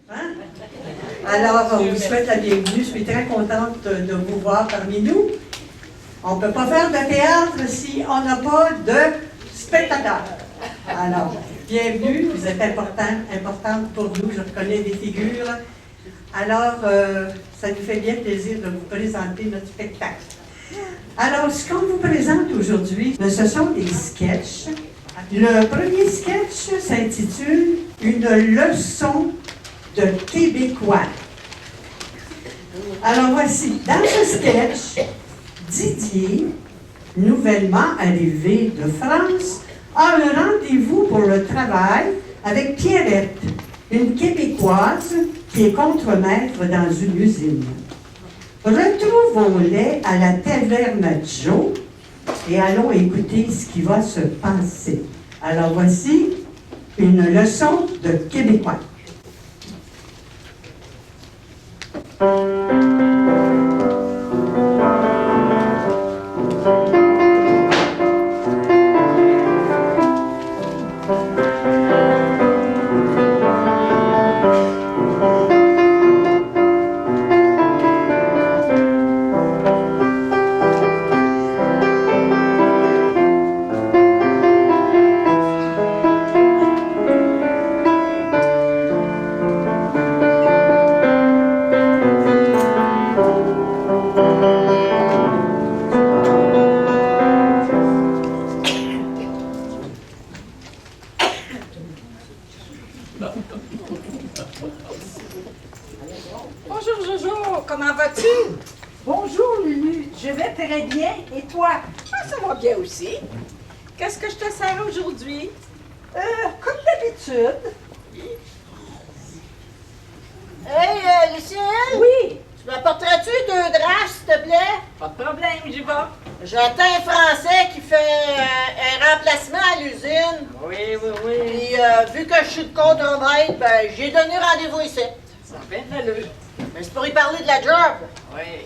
Hein? Alors, on vous souhaite la bienvenue. Je suis très contente de vous voir parmi nous. On ne peut pas faire de théâtre si on n'a pas de spectateurs. Alors, bienvenue. Vous êtes importante pour nous. Je reconnais des figures. Alors, ça nous fait bien plaisir de vous présenter notre spectacle. Alors, ce qu'on vous présente aujourd'hui, ce sont des sketchs. Le premier sketch s'intitule « Une leçon de québécois ». Alors voici, dans ce sketch, Didier, nouvellement arrivé de France, a un rendez-vous pour le travail avec Pierrette, une Québécoise qui est contremaître dans une usine. Retrouve au lait à la taverne Joe et allons écouter ce qui va se passer. Alors voici une leçon de québécois. Bonjour Jojo, comment vas-tu? Bonjour Lulu, je vais très bien. Et toi? Ah, ça va bien aussi. Qu'est-ce que je te sers aujourd'hui? Comme d'habitude. Hey, Lucienne! Oui. Tu m'apporterais-tu 2 drafts, s'il te plaît? Pas de problème, j'y vais. J'attends un Français qui fait un remplacement à l'usine. Oui, oui, oui. Puis, vu que je suis de contremaître, ben, j'ai donné rendez-vous ici. Ça fait de l'allure. Mais c'est pour y parler de la job. Oui.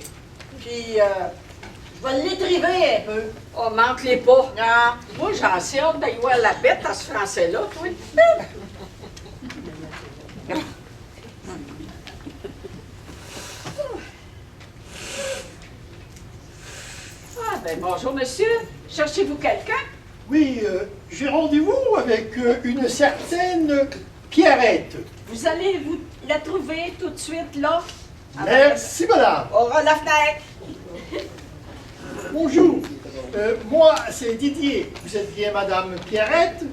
Puis, je vais l'étriver un peu. Oh, manque-les pas. Non. Moi, j'en sais hâte d'aller voir la bête à ce français-là, toi. Ah, ben bonjour, monsieur. Cherchez-vous quelqu'un? Oui, j'ai rendez-vous avec une certaine Pierrette. Vous allez vous la trouver tout de suite, là? Merci, madame. Aura la fenêtre. Bonjour. Moi, c'est Didier. Vous êtes bien madame Pierrette?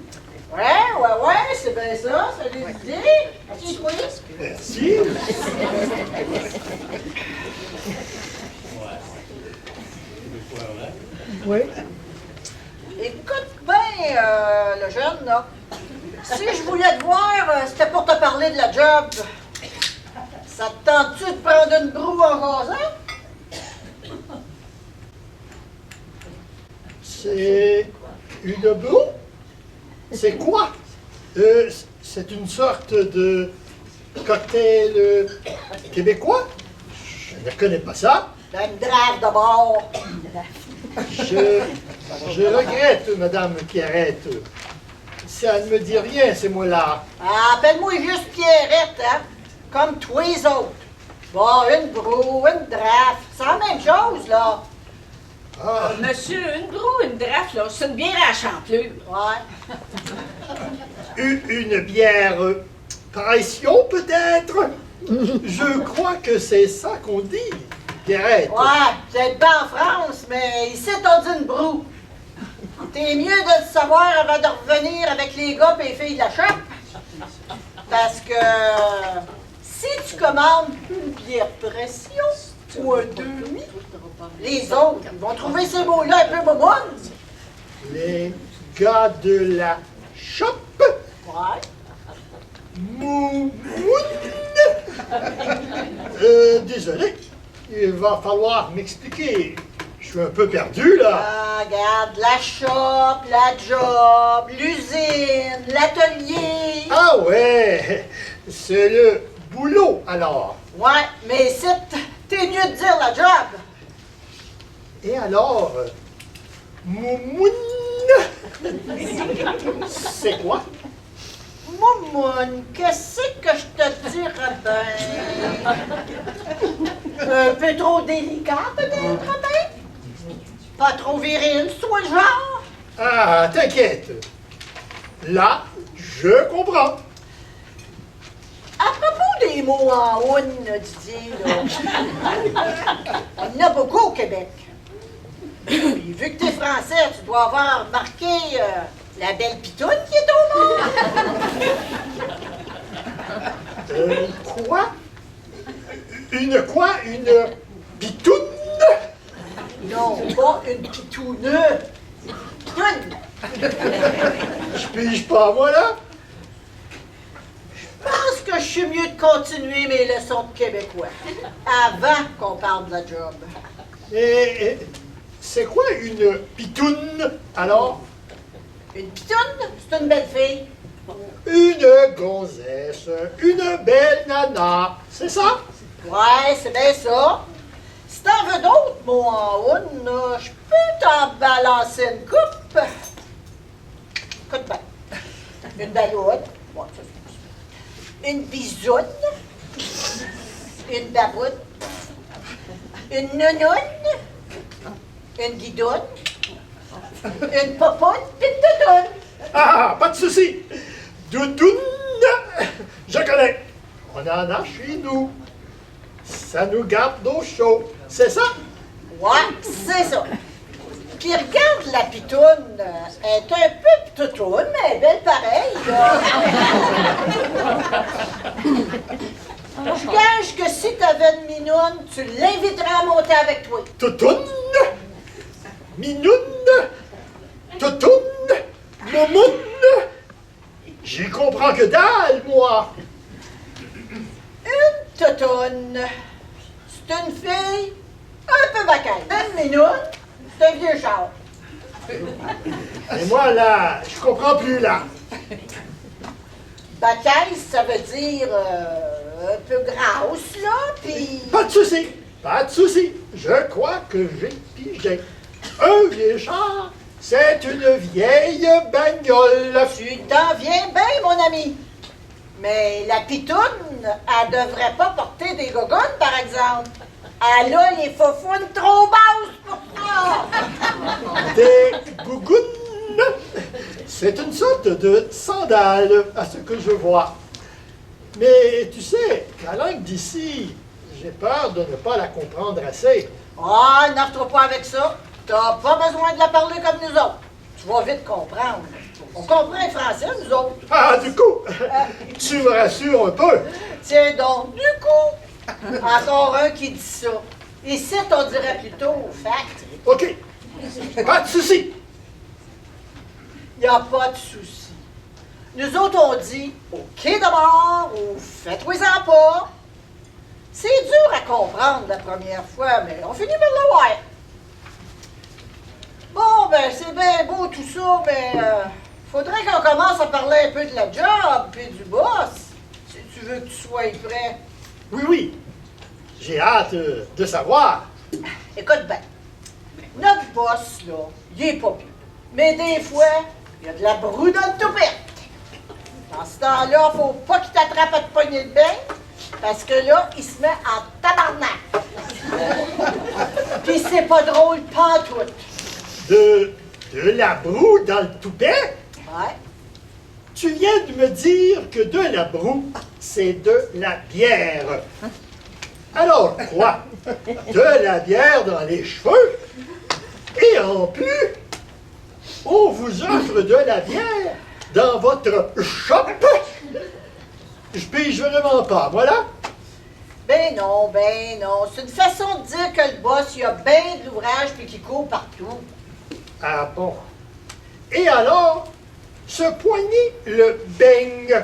Ouais, c'est bien ça. Salut, Didier. Assieds-toi. Merci. Oui. Écoute bien, le jeune, là. Si je voulais te voir, c'était pour te parler de la job. Ça te tente-tu de prendre une broue en jasant? C'est une broue? C'est quoi? C'est une sorte de cocktail québécois? Je ne connais pas ça. Ben, une drave d'abord. Je regrette, madame Pierrette. Ça ne me dit rien, ces mots-là. Ah, appelle-moi juste Pierrette, hein? Comme tous les autres. Bon, une broue, une drave, c'est la même chose, là. Ah, Monsieur, une broue, une draft, là, c'est une bière à champlure. Ouais. une bière pression, peut-être? Je crois que c'est ça qu'on dit, Pierrette. Ouais, peut-être pas en France, mais ici, on dit une broue. T'es mieux de le savoir avant de revenir avec les gars et les filles de la shop. Parce que si tu commandes une bière pression ou un demi, les autres ils vont trouver ces mots-là un peu bobonnes. Les gars de la shop, Ouais. Moumoune. Désolé, il va falloir m'expliquer. Je suis un peu perdu, là. Ah, regarde, la shop, la job, l'usine, l'atelier. Ah ouais, c'est le boulot, alors. Ouais, mais ici, t'es mieux de dire la job. Et alors, Moumoune, c'est quoi? Moumoune, Moune, qu'est-ce que je te dirais bien? Un peu trop délicat, peut-être, ben? Pas trop viril, soit le genre? Ah, t'inquiète. Là, je comprends. À propos des mots en oune, Didier, là, on en a beaucoup au Québec. Puis, vu que t'es français, tu dois avoir remarqué la belle pitoune qui est au monde. Quoi? Une quoi? Une bitoune? Non, pas une pitoune. Pitoune. Je pige pas, moi, là? Je pense que je suis mieux de continuer mes leçons de québécois avant qu'on parle de la job. Et c'est quoi une pitoune, alors? Une pitoune, c'est une belle fille. Une gonzesse, une belle nana, c'est ça? Ouais, c'est bien ça. Si t'en veux d'autres mots en oune, là, je peux t'en balancer une coupe. Écoute bien. Une balouette. Ouais, ça, c'est une bisoune. Une baboune. Une nounoune. Une guidoune. Une popoune. Puis une toutoune. Ah, pas de souci. Doudoune, je connais. On en a chez nous. Ça nous garde au chaud, c'est ça? Ouais, c'est ça. Puis regarde la pitoune, elle est un peu toutoune, mais elle est belle pareille, là. Je gage que si t'avais une minoune, tu l'inviterais à monter avec toi. Toutoune, minoune, toutoune, moumoune. J'y comprends que dalle, moi. Une toutoune, c'est une fille un peu bacaille. Une minoune, c'est un vieux char. Et moi, là, je comprends plus, là. Bacaille, ça veut dire un peu grasse, là, puis... Pas de souci, pas de souci. Je crois que j'ai pigé. Un vieux char, c'est une vieille bagnole. Tu t'en viens bien, mon ami. Mais la pitoune, elle devrait pas porter des gogones, par exemple. Elle a les faufounes trop basses pour ça. Des gougounes. C'est une sorte de sandale, à ce que je vois. Mais tu sais, la langue d'ici, j'ai peur de ne pas la comprendre assez. Ah, n'arrête pas avec ça. T'as pas besoin de la parler comme nous autres. Tu vas vite comprendre. On comprend le français, nous autres. Ah, du coup, tu me rassures un peu. Tiens donc, du coup, encore un qui dit ça. Ici, on dirait plutôt fact. OK, pas de souci. Il n'y a pas de souci. Nous autres, on dit OK d'abord ou faites-vous-en pas. C'est dur à comprendre la première fois, mais on finit par le voir. Bon, ben, c'est bien beau tout ça, mais faudrait qu'on commence à parler un peu de la job puis du boss, si tu veux que tu sois prêt. Oui, oui, j'ai hâte de savoir. Écoute bien, notre boss, là, il est pas pire. Mais des fois, il y a de la broue dans le toupette. Dans ce temps-là, faut pas qu'il t'attrape à te pogner le bain, parce que là, il se met en tabarnak. Puis c'est pas drôle, pantoute. De la broue dans le toupet? Ouais. Tu viens de me dire que de la broue, c'est de la bière. Alors quoi? De la bière dans les cheveux? Et en plus, on vous offre de la bière dans votre shop? Je pige vraiment pas, voilà. Ben non. C'est une façon de dire que le boss, il a bien de l'ouvrage puis qu'il court partout. Ah bon? Et alors, se poigner le beigne,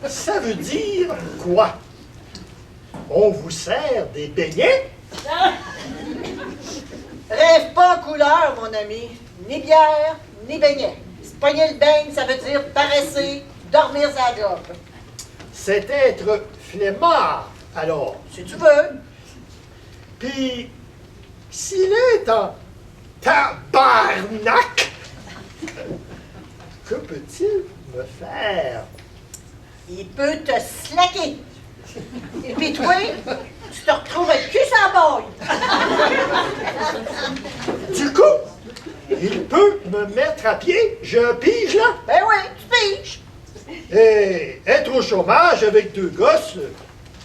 ça veut dire quoi? On vous sert des beignets? Rêve pas en couleur, mon ami. Ni bière, ni beignet. Se pogner le beigne, ça veut dire paresser, dormir sa job. C'est être flemmard, alors. Si tu veux. Puis, s'il est en tabarnak, que peut-il me faire? il peut te slacker. Et puis toi, tu te retrouves avec le cul sur la baille. Du coup, il peut me mettre à pied, je pige là. Ben oui, tu piges. Et être au chômage avec 2 gosses,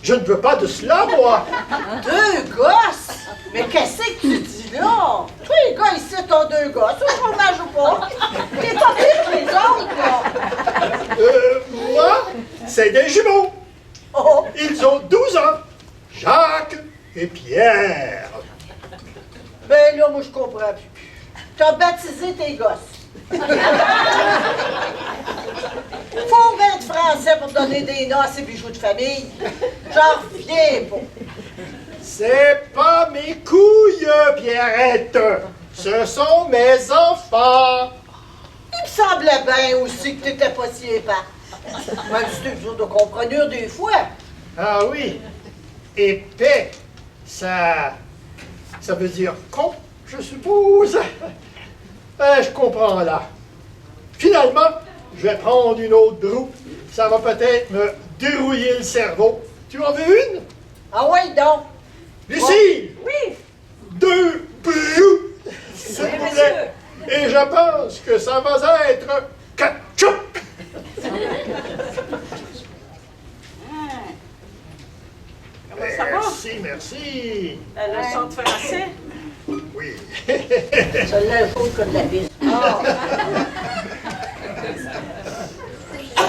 je ne veux pas de cela, moi. 2 gosses? Mais qu'est-ce que tu dis là? Tous les gars ici t'ont 2 gosses, au chômage ou pas. T'es pas pire que les autres, là. Moi, c'est des jumeaux. Oh, Ils ont 12 ans. Jacques et Pierre. ben là, moi, je comprends plus. T'as baptisé tes gosses. Faut 20 français pour donner des noces et bijoux de famille. J'en reviens pas. C'est pas mes couilles, Pierrette. Ce sont mes enfants. Il me semblait bien aussi que t'étais pas si épais. Même si t'es dur de comprendre des fois. Ah oui, épais, ça veut dire con, je suppose. Je comprends là. Finalement, je vais prendre une autre broue. Ça va peut-être me dérouiller le cerveau. Tu en veux une? Ah ouais, donc. Lucie! Oui, 2 broues, s'il Oui, vous monsieur. plaît. Et je pense que ça va être ketchup. comment ça va? Merci, merci. La leçon de français? Oui. Celle-là, il faut que de la piste. Ah.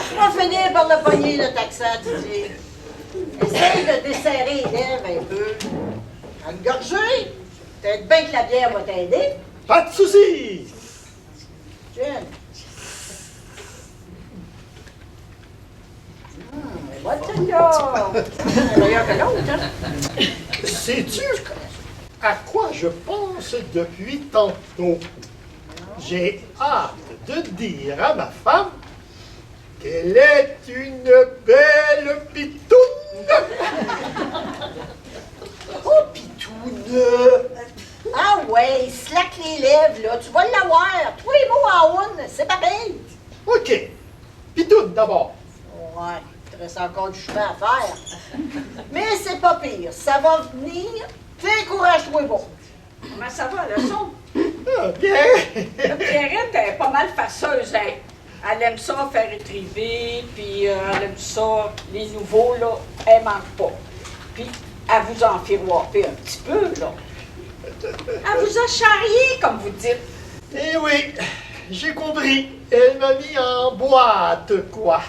Tu vas finir par le pogner, le taxan, Didier. Essaye de desserrer les lèvres un peu. Engorger. Peut-être bien que la bière va t'aider. Pas de soucis. Tiens. Mais bonne celle-là. Meilleure que l'autre, hein? Sais-tu à quoi je pense depuis tantôt? J'ai hâte de dire à ma femme qu'elle est une belle pitoune. Oh, pitoune! Ah ouais, slack les lèvres, là. Tu vas l'avoir. Tous les mots en one, c'est pareil. OK. Pitoune d'abord. Ouais, il te reste encore du chemin à faire. Mais c'est pas pire. Ça va venir. Décourage-toi bon. Comment ça va, la leçon? Ah, bien. Pierrette, elle est pas mal fasseuse, hein? Elle aime ça faire étriver, puis elle aime ça, les nouveaux, là, elle manque pas. Puis, elle vous en fait whopper un petit peu, là. Elle vous a charrié, comme vous dites. Eh oui, j'ai compris. Elle m'a mis en boîte, quoi.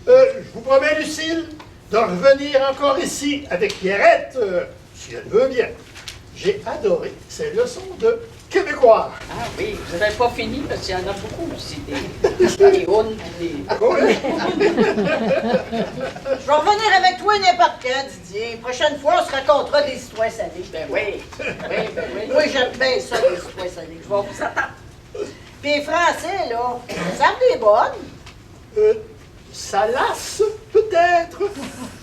Je vous promets, Lucille, de revenir encore ici avec Pierrette, si elle veut bien. J'ai adoré ces leçons de québécois. Ah oui, vous n'avez pas fini, parce qu'il y en a beaucoup aussi, des hounes, des... Oui. Je vais revenir avec toi n'importe quand, Didier. Prochaine fois, on se racontera des histoires salées. Ben oui, ben oui. Moi, j'aime bien ça, les histoires salées. Je vais vous attendre. Puis les Français, là, ça me des bonnes. Ça lasse, peut-être.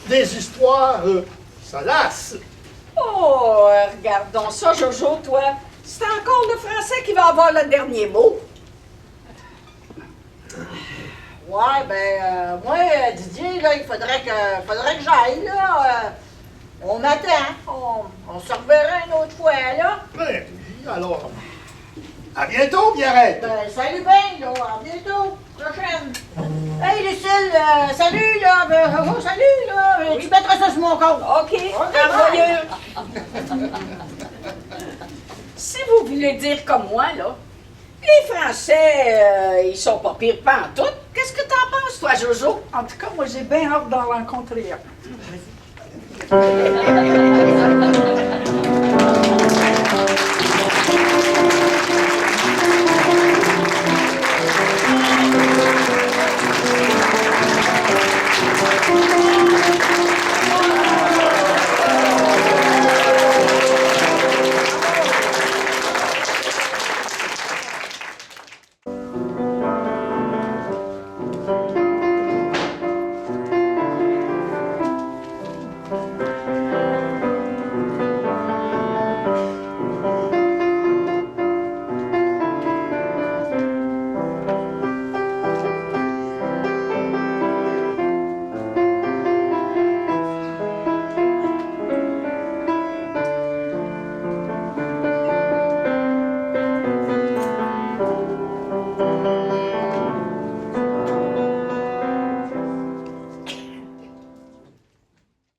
Des histoires salaces. Oh, regardons ça, Jojo, toi. C'est encore le français qui va avoir le dernier mot. Ouais, ben, moi, Didier, là, il faudrait que j'aille, là. On m'attend. On se reverra une autre fois, là. Oui, alors, à bientôt, Pierrette. Ben, salut bien, là. À bientôt. Prochaine. Hey, Lucille, salut, là. Oh, salut, là. Tu mettras ça sur mon compte. OK, merveilleux. Si vous voulez dire comme moi, là, les Français, ils sont pas pires pas en tout. Qu'est-ce que t'en penses, toi, Jojo? En tout cas, moi, j'ai bien hâte d'en rencontrer un.